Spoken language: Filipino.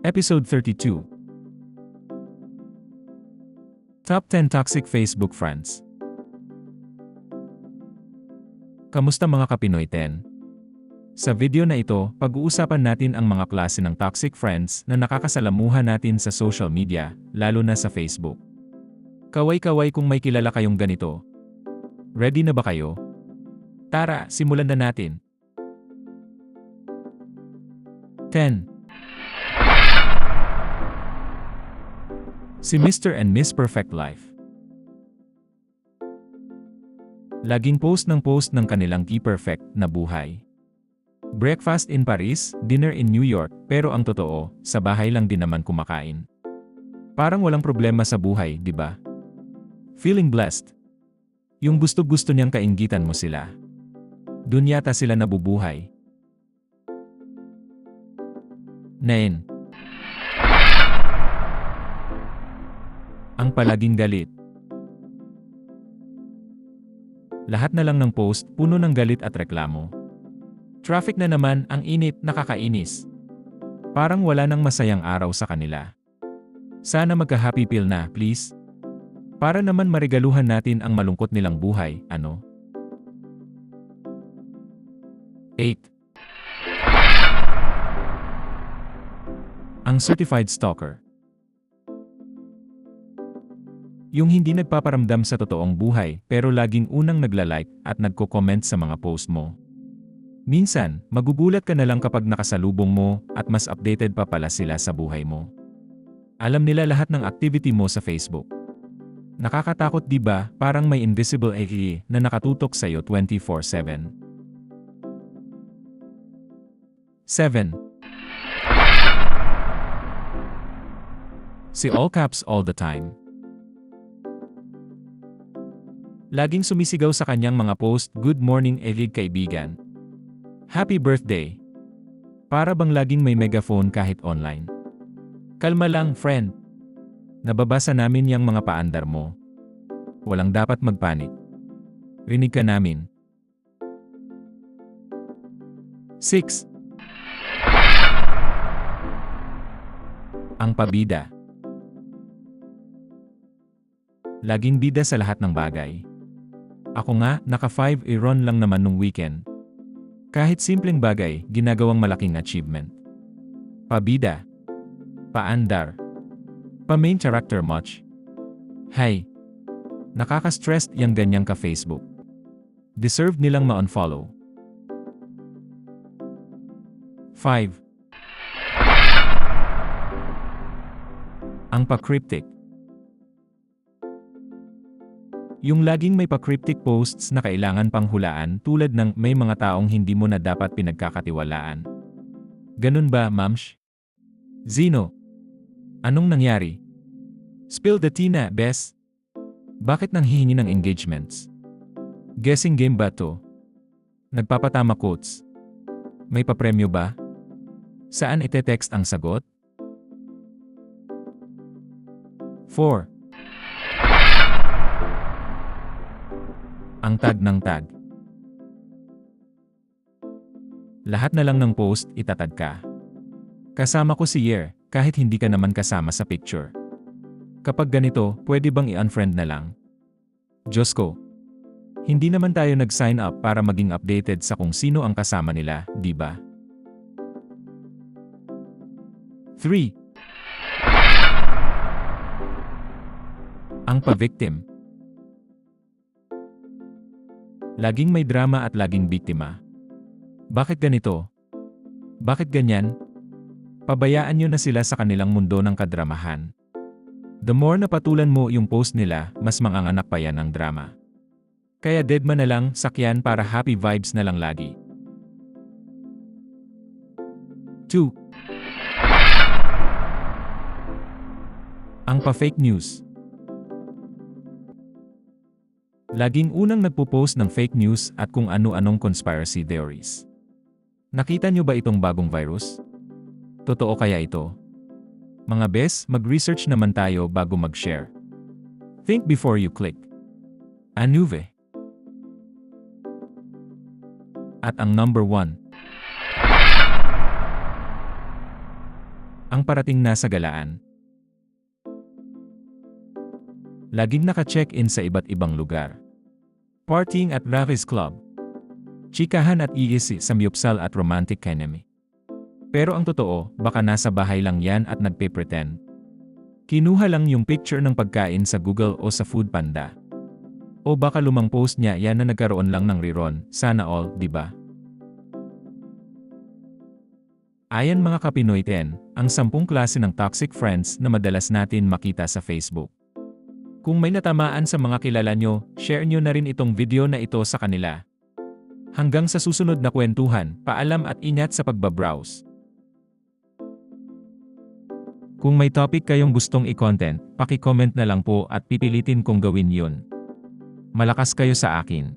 Episode 32. Top 10 Toxic Facebook Friends. Kamusta mga Kapinoy 10? Sa video na ito, pag-uusapan natin ang mga klase ng toxic friends na nakakasalamuha natin sa social media, lalo na sa Facebook. Kaway-kaway kung may kilala kayong ganito. Ready na ba kayo? Tara, simulan na natin. 10. Si Mr. and Miss Perfect Life. Laging post ng kanilang ki-perfect na buhay. Breakfast in Paris, dinner in New York, pero ang totoo, sa bahay lang din naman kumakain. Parang walang problema sa buhay, di ba? Feeling blessed. Yung gusto-gusto niyang kainggitan mo sila. Dun yata sila nabubuhay. 9. Ang palaging galit. Lahat na lang ng post, puno ng galit at reklamo. Traffic na naman, ang init, nakakainis. Parang wala nang masayang araw sa kanila. Sana magka-happy pill na, please. Para naman marigaluhan natin ang malungkot nilang buhay, ano? 8. Ang certified stalker. Yung hindi nagpaparamdam sa totoong buhay pero laging unang nagla-like at nagko-comment sa mga post mo. Minsan, magugulat ka na lang kapag nakasalubong mo at mas updated pa pala sila sa buhay mo. Alam nila lahat ng activity mo sa Facebook. Nakakatakot, di ba? Parang may invisible AI na nakatutok sa iyo 24/7. 7. Si all caps all the time. Laging sumisigaw sa kanyang mga post, "Good morning, Elig kaibigan. Happy birthday." Para bang laging may megaphone kahit online. Kalma lang, friend. Nababasa namin yang mga paandar mo. Walang dapat magpanik. Rinig ka namin. 6. Ang pabida. Laging bida sa lahat ng bagay. Ako nga, naka 5 iron lang naman nung weekend. Kahit simpleng bagay, ginagawang malaking achievement. Pabida. Paandar. Pa-main character much. Hay. Nakaka-stressed yang ganyang ka-Facebook. Deserve nilang ma-unfollow. 5. Ang pa-cryptic. Yung laging may pa-cryptic posts na kailangan pang hulaan tulad ng may mga taong hindi mo na dapat pinagkakatiwalaan. Ganun ba, Mamsh? Zino. Anong nangyari? Spill the tea na, Bes. Bakit nang hihingi ng engagements? Guessing game ba to? Nagpapatama quotes. May papremyo ba? Saan ite-text ang sagot? 4. Ang tag ng tag. Lahat na lang ng post, itatag ka. Kasama ko si Yer, kahit hindi ka naman kasama sa picture. Kapag ganito, pwede bang i-unfriend na lang? Diyos ko. Hindi naman tayo nag-sign up para maging updated sa kung sino ang kasama nila, di ba? 3. Ang pa-victim. Laging may drama at laging biktima. Bakit ganito? Bakit ganyan? Pabayaan nyo na sila sa kanilang mundo ng kadramahan. The more na patulan mo yung post nila, mas manganganak pa yan ng drama. Kaya deadma na lang, sakyan para happy vibes na lang lagi. 2. Ang pa-fake news. Laging unang nagpo-post ng fake news at kung ano-anong conspiracy theories. Nakita nyo ba itong bagong virus? Totoo kaya ito? Mga bes, mag-research naman tayo bago mag-share. Think before you click. Anuve. At ang number 1. Ang parating na sa galaan. Laging naka-check-in sa iba't ibang lugar. Partying at Ravis Club. Chikahan at iisi sa myupsal at romantic kinemi. Pero ang totoo, baka nasa bahay lang yan at nagpe-pretend. Kinuha lang yung picture ng pagkain sa Google o sa Foodpanda. O baka lumang post niya yan na nagkaroon lang ng riron, sana all, di ba? Ayan mga Kapinoy 10, ang 10 klase ng toxic friends na madalas natin makita sa Facebook. Kung may natamaan sa mga kilala nyo, share nyo na rin itong video na ito sa kanila. Hanggang sa susunod na kwentuhan, paalam at ingat sa pagbabrowse. Kung may topic kayong gustong i-content, paki-comment na lang po at pipilitin kong gawin yun. Malakas kayo sa akin.